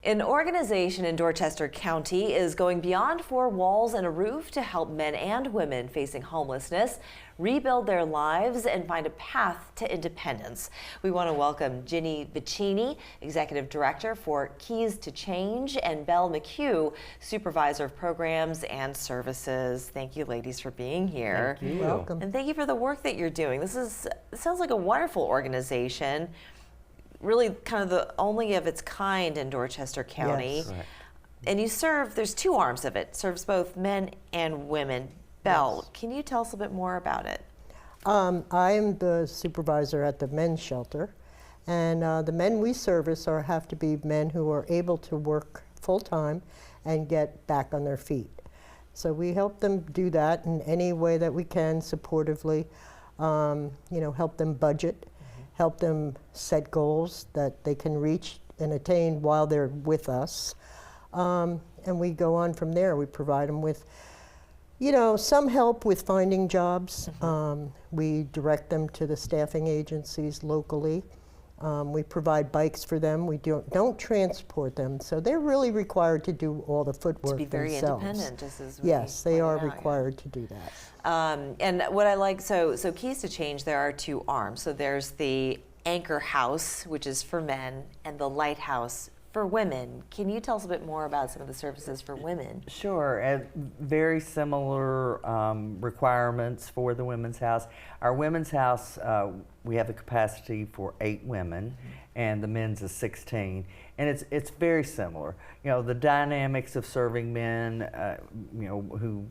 An organization in Dorchester County is going beyond four walls and a roof to help men and women facing homelessness rebuild their lives and find a path to independence. We want to welcome Ginny, Vicini, Executive Director for Keys to Change, and Belle McHugh, Supervisor of Programs and Services. Thank you, ladies, for being here. Thank you. You're welcome. And thank you for the work that you're doing. It sounds like a wonderful organization. Really kind of the only of its kind in Dorchester County. Yes. Right. And you serve, there's two arms of it, serves both men and women. Belle, Yes. can you tell us a bit more about it? I'm the supervisor at the men's shelter, and the men we service have to be men who are able to work full-time and get back on their feet. So we help them do that in any way that we can, supportively, help them budget, help them set goals that they can reach and attain while they're with us. And we go on from there. We provide them with some help with finding jobs. We direct them to the staffing agencies locally. We provide bikes for them. We don't transport them, so they're really required to do all the footwork To be very themselves. independent, just as we Yes, they are pointed out, required to do that. And what I like, so Keys to Change, there are two arms. So there's the Anchor House, which is for men, and the Lighthouse for women. Can you tell us a bit more about some of the services for women? Sure, and very similar requirements for the Women's House. Our Women's House, we have the capacity for 8 women, and the men's is 16, and it's very similar. The dynamics of serving men, who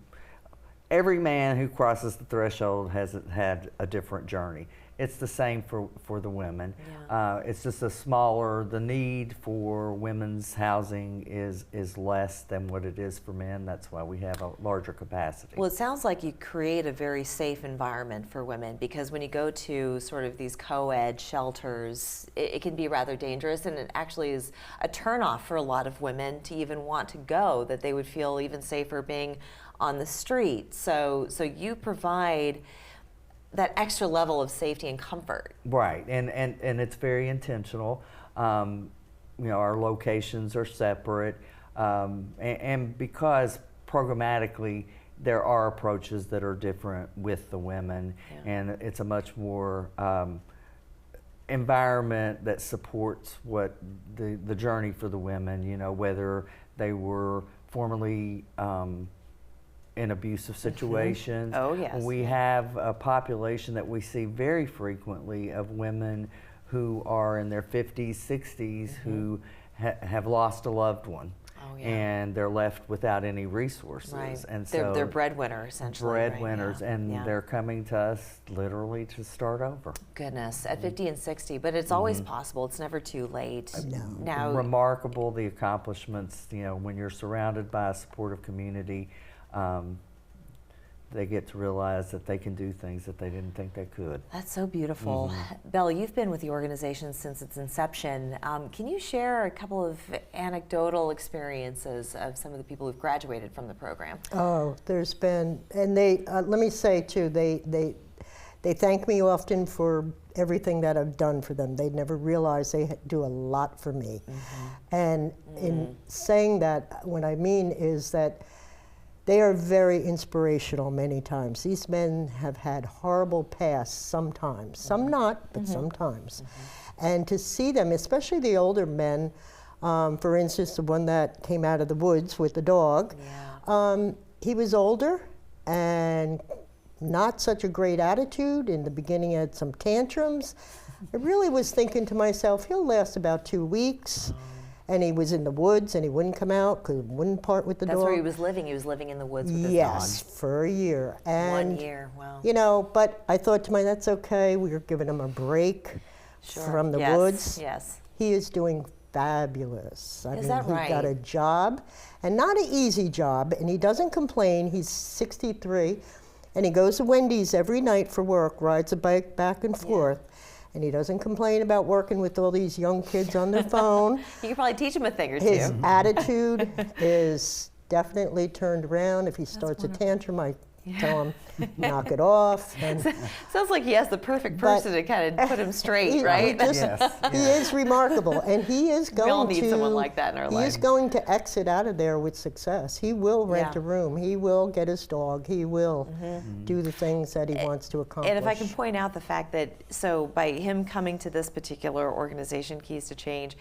every man who crosses the threshold has had a different journey. It's the same for the women. Yeah. It's just the need for women's housing is less than what it is for men. That's why we have a larger capacity. Well, it sounds like you create a very safe environment for women, because when you go to sort of these co-ed shelters, it can be rather dangerous, and it actually is a turnoff for a lot of women to even want to go, that they would feel even safer being on the street. So you provide that extra level of safety and comfort. Right, and it's very intentional. Our locations are separate, and because programmatically there are approaches that are different with the women, and it's a much more environment that supports what the journey for the women, whether they were formerly in abusive situations. Oh, yes. We have a population that we see very frequently of women who are in their 50s, 60s, who have lost a loved one. Oh, yeah. And they're left without any resources. Right. And They're so breadwinners, essentially. breadwinners, right? and they're coming to us literally to start over. Goodness, at 50 and 60, but it's always possible. It's never too late. No. Now, Remarkable, the accomplishments, when you're surrounded by a supportive community, they get to realize that they can do things that they didn't think they could. that's so beautiful. Belle, you've been with the organization since its inception. Can you share a couple of anecdotal experiences of some of the people who've graduated from the program? Oh, there's been, and they, let me say too, they thank me often for everything that I've done for them. They never realize they do a lot for me. And in saying that, what I mean is that they are very inspirational many times. These men have had horrible pasts sometimes, some not, but sometimes. And to see them, especially the older men, for instance, the one that came out of the woods with the dog, he was older and not such a great attitude. In the beginning, he had some tantrums. I really was thinking to myself, he'll last about 2 weeks. And he was in the woods, and he wouldn't come out because he wouldn't part with the dog. That's where he was living. He was living in the woods with his Yes, dog. for a year. And 1 year, wow. but I thought to myself, that's okay. We were giving him a break from the woods. Yes. He is doing fabulous. I mean, that he right? got a job, and not an easy job, and he doesn't complain. He's 63, and he goes to Wendy's every night for work, rides a bike back and forth. And he doesn't complain about working with all these young kids on their phone. You could probably teach him a thing or His two. attitude is definitely turned around. If he starts a tantrum, I tell him, knock it off. And Sounds like he has the perfect person to kind of put him straight, right? He is remarkable, and he is going We all need to. someone like that in our He lives. is going to exit out of there with success. He will rent a room. He will get his dog. He will do the things that he wants to accomplish. And if I can point out the fact that, so by him coming to this particular organization, Keys to Change,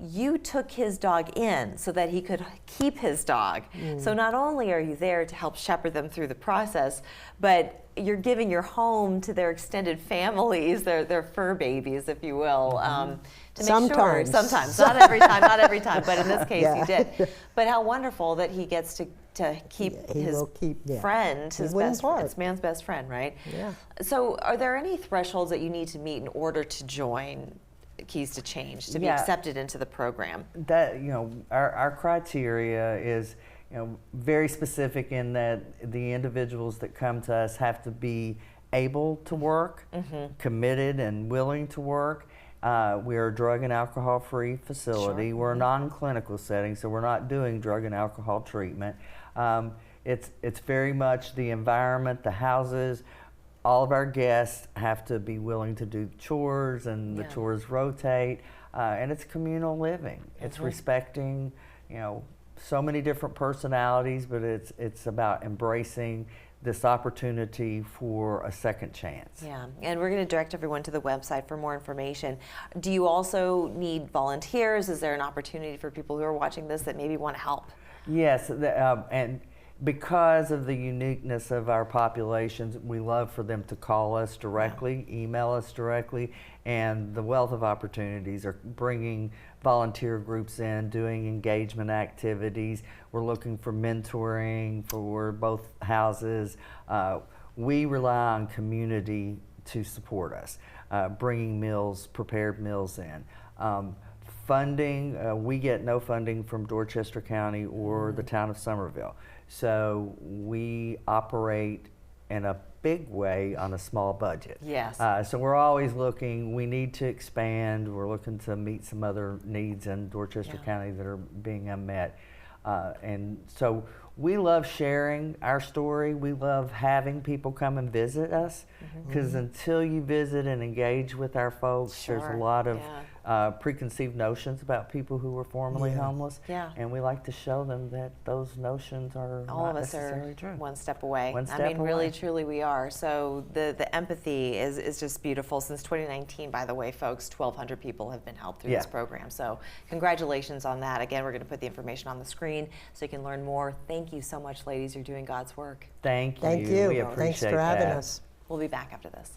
you took his dog in so that he could keep his dog. So not only are you there to help shepherd them through the process, but you're giving your home to their extended families, their fur babies, if you will, to make sure. Sometimes, not every time, but in this case you did. But how wonderful that he gets to keep his friend, his best friend. It's man's best friend, right? Yeah. So are there any thresholds that you need to meet in order to join Keys to Change, to be accepted into the program? That, our criteria is, very specific in that the individuals that come to us have to be able to work, committed and willing to work. We are a drug and alcohol free facility. We're a non-clinical setting, so we're not doing drug and alcohol treatment. It's very much the environment, the houses. All of our guests have to be willing to do chores, and the chores rotate, and it's communal living. It's respecting, so many different personalities, but it's about embracing this opportunity for a second chance. Yeah, and we're going to direct everyone to the website for more information. Do you also need volunteers? Is there an opportunity for people who are watching this that maybe want to help? Yes, and because of the uniqueness of our populations, we love for them to call us directly, email us directly, and the wealth of opportunities are bringing volunteer groups in, doing engagement activities. We're looking for mentoring for both houses. We rely on community to support us, bringing meals, prepared meals in. Funding, we get no funding from Dorchester County or the town of Somerville. So we operate in a big way on a small budget. Yes. So we're always looking, we need to expand. We're looking to meet some other needs in Dorchester County that are being unmet. And so we love sharing our story. We love having people come and visit us, because until you visit and engage with our folks, there's a lot of preconceived notions about people who were formerly homeless. Yeah. And we like to show them that those notions are all not of us necessarily are true. one step away. One step I mean, away. really, truly we are. So the empathy is just beautiful. Since 2019, by the way, folks, 1,200 people have been helped through this program. So congratulations on that. Again, we're going to put the information on the screen so you can learn more. Thank you so much, ladies. You're doing God's work. Thank you. Thank you. We appreciate Thanks for having that. us. We'll be back after this.